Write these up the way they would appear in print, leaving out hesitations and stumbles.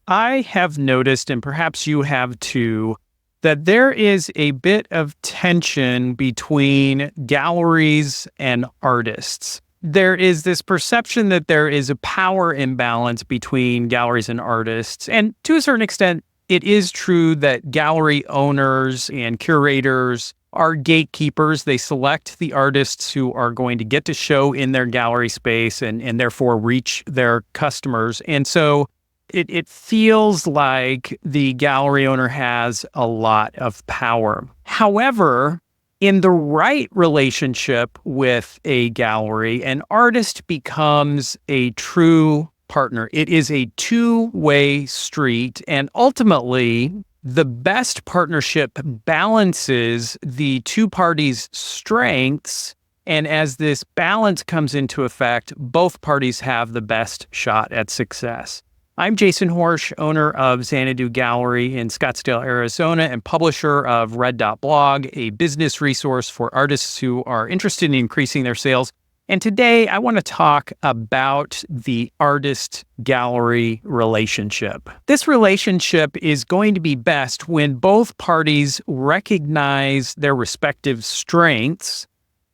I have noticed, and perhaps you have too, that there is a bit of tension between galleries and artists. There is this perception that there is a power imbalance between galleries and artists. And to a certain extent, it is true that gallery owners and curators are gatekeepers. They select the artists who are going to get to show in their gallery space and therefore reach their customers. And so it feels like the gallery owner has a lot of power. However, in the right relationship with a gallery, an artist becomes a true partner. It is a two-way street, and ultimately, the best partnership balances the two parties' strengths. And as this balance comes into effect, both parties have the best shot at success. I'm Jason Horsch, owner of Xanadu Gallery in Scottsdale, Arizona, and publisher of Red Dot Blog, a business resource for artists who are interested in increasing their sales. And today I want to talk about the artist-gallery relationship. This relationship is going to be best when both parties recognize their respective strengths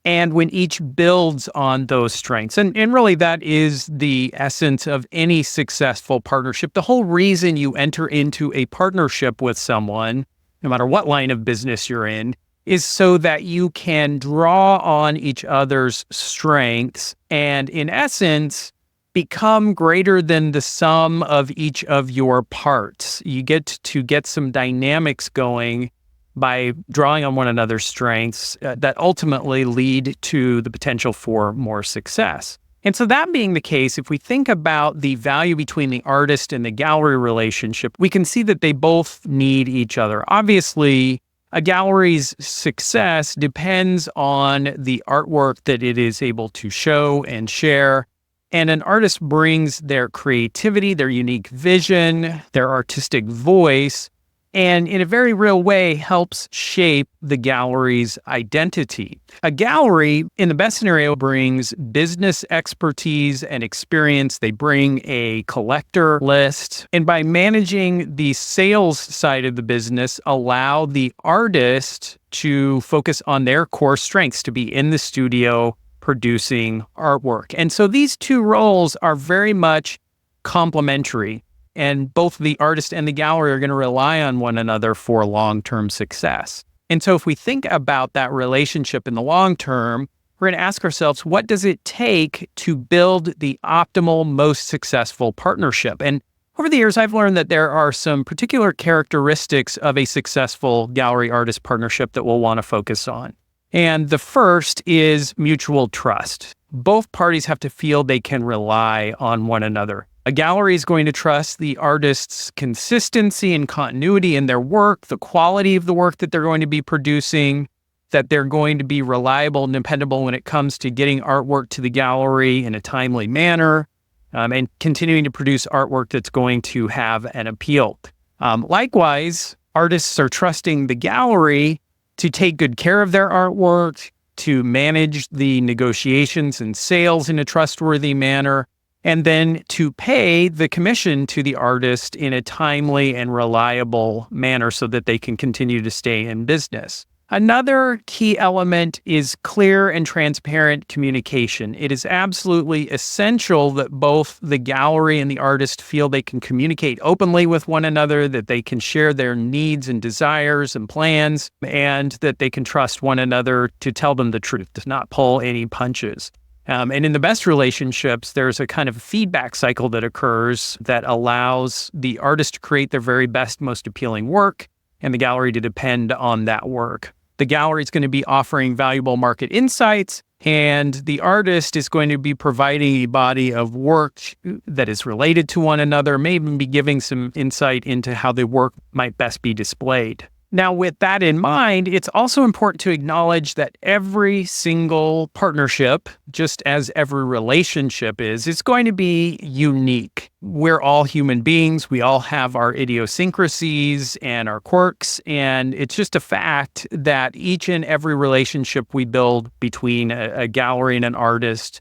and when each builds on those strengths. And really, that is the essence of any successful partnership. The whole reason you enter into a partnership with someone, no matter what line of business you're in, is so that you can draw on each other's strengths and, in essence, become greater than the sum of each of your parts. You get to get some dynamics going by drawing on one another's strengths that ultimately lead to the potential for more success. And so that being the case, if we think about the value between the artist and the gallery relationship, we can see that they both need each other. Obviously, a gallery's success depends on the artwork that it is able to show and share. And an artist brings their creativity, their unique vision, their artistic voice, and in a very real way helps shape the gallery's identity. A gallery, in the best scenario, brings business expertise and experience. They bring a collector list. And by managing the sales side of the business, allow the artist to focus on their core strengths, to be in the studio producing artwork. And so these two roles are very much complementary. And both the artist and the gallery are going to rely on one another for long-term success. And so if we think about that relationship in the long term, we're going to ask ourselves, what does it take to build the optimal, most successful partnership? And over the years, I've learned that there are some particular characteristics of a successful gallery-artist partnership that we'll want to focus on. And the first is mutual trust. Both parties have to feel they can rely on one another. A gallery is going to trust the artist's consistency and continuity in their work, the quality of the work that they're going to be producing, that they're going to be reliable and dependable when it comes to getting artwork to the gallery in a timely manner, and continuing to produce artwork that's going to have an appeal. Likewise, artists are trusting the gallery to take good care of their artwork, to manage the negotiations and sales in a trustworthy manner, and then to pay the commission to the artist in a timely and reliable manner so that they can continue to stay in business. Another key element is clear and transparent communication. It is absolutely essential that both the gallery and the artist feel they can communicate openly with one another, that they can share their needs and desires and plans, and that they can trust one another to tell them the truth, to not pull any punches. And in the best relationships, there's a kind of feedback cycle that occurs that allows the artist to create their very best, most appealing work, and the gallery to depend on that work. The gallery is going to be offering valuable market insights, and the artist is going to be providing a body of work that is related to one another, may even be giving some insight into how the work might best be displayed. Now, with that in mind, it's also important to acknowledge that every single partnership, just as every relationship is going to be unique. We're all human beings. We all have our idiosyncrasies and our quirks. And it's just a fact that each and every relationship we build between a gallery and an artist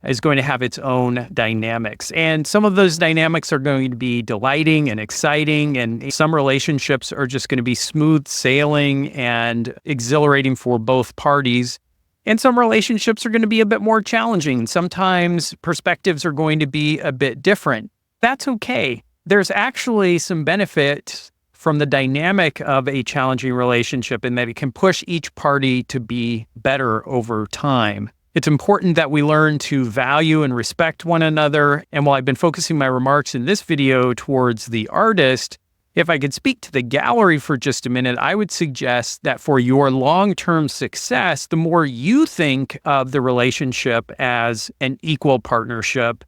is going to have its own dynamics. And some of those dynamics are going to be delighting and exciting, and some relationships are just going to be smooth sailing and exhilarating for both parties. And some relationships are going to be a bit more challenging. Sometimes perspectives are going to be a bit different. That's okay. There's actually some benefit from the dynamic of a challenging relationship in that it can push each party to be better over time. It's important that we learn to value and respect one another. And while I've been focusing my remarks in this video towards the artist, if I could speak to the gallery for just a minute, I would suggest that for your long-term success, the more you think of the relationship as an equal partnership,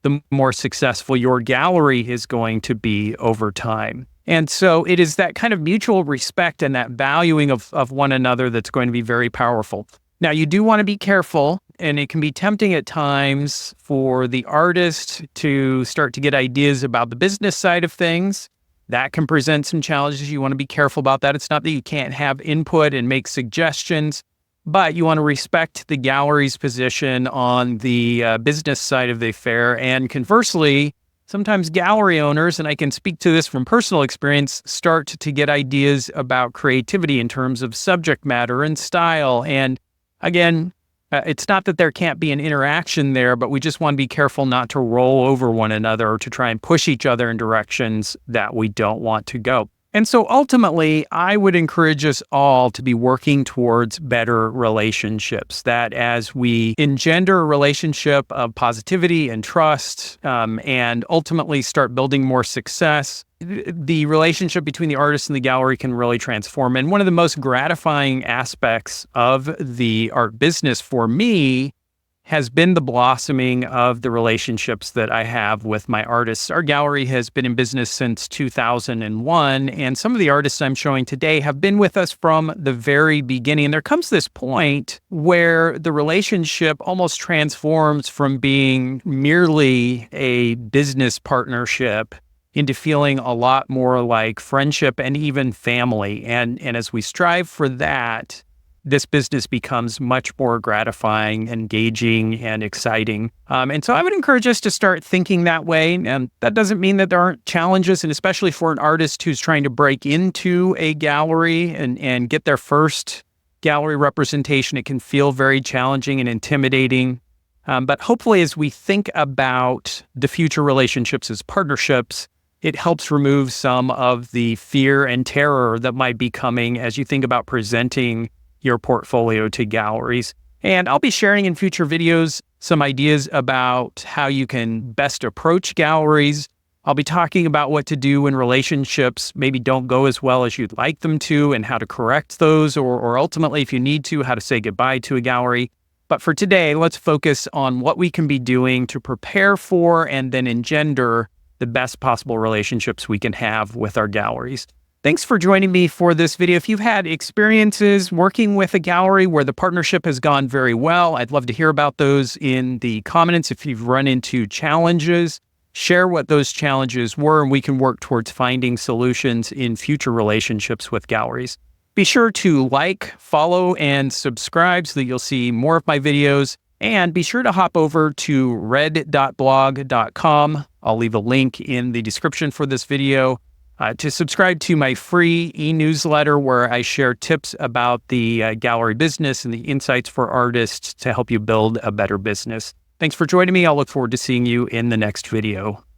the more successful your gallery is going to be over time. And so it is that kind of mutual respect and that valuing of one another that's going to be very powerful. Now, you do want to be careful, and it can be tempting at times for the artist to start to get ideas about the business side of things. That can present some challenges. You want to be careful about that. It's not that you can't have input and make suggestions, but you want to respect the gallery's position on the business side of the affair. And conversely, sometimes gallery owners, and I can speak to this from personal experience, start to get ideas about creativity in terms of subject matter and style. And again, it's not that there can't be an interaction there, but we just want to be careful not to roll over one another or to try and push each other in directions that we don't want to go. And so ultimately, I would encourage us all to be working towards better relationships, that as we engender a relationship of positivity and trust, and ultimately start building more success, the relationship between the artist and the gallery can really transform. And one of the most gratifying aspects of the art business for me has been the blossoming of the relationships that I have with my artists. Our gallery has been in business since 2001, and some of the artists I'm showing today have been with us from the very beginning. And there comes this point where the relationship almost transforms from being merely a business partnership into feeling a lot more like friendship and even family. And as we strive for that, this business becomes much more gratifying, engaging, and exciting. And so I would encourage us to start thinking that way. And that doesn't mean that there aren't challenges, and especially for an artist who's trying to break into a gallery and get their first gallery representation, it can feel very challenging and intimidating. But hopefully, as we think about the future relationships as partnerships, it helps remove some of the fear and terror that might be coming as you think about presenting your portfolio to galleries. And I'll be sharing in future videos some ideas about how you can best approach galleries. I'll be talking about what to do when relationships maybe don't go as well as you'd like them to, and how to correct those, or ultimately, if you need to, how to say goodbye to a gallery. But for today, let's focus on what we can be doing to prepare for and then engender the best possible relationships we can have with our galleries. Thanks for joining me for this video. If you've had experiences working with a gallery where the partnership has gone very well, I'd love to hear about those in the comments. If you've run into challenges, share what those challenges were, and we can work towards finding solutions in future relationships with galleries. Be sure to like, follow, and subscribe so that you'll see more of my videos. And be sure to hop over to red.blog.com. I'll leave a link in the description for this video to subscribe to my free e-newsletter where I share tips about the gallery business and the insights for artists to help you build a better business. Thanks for joining me. I'll look forward to seeing you in the next video.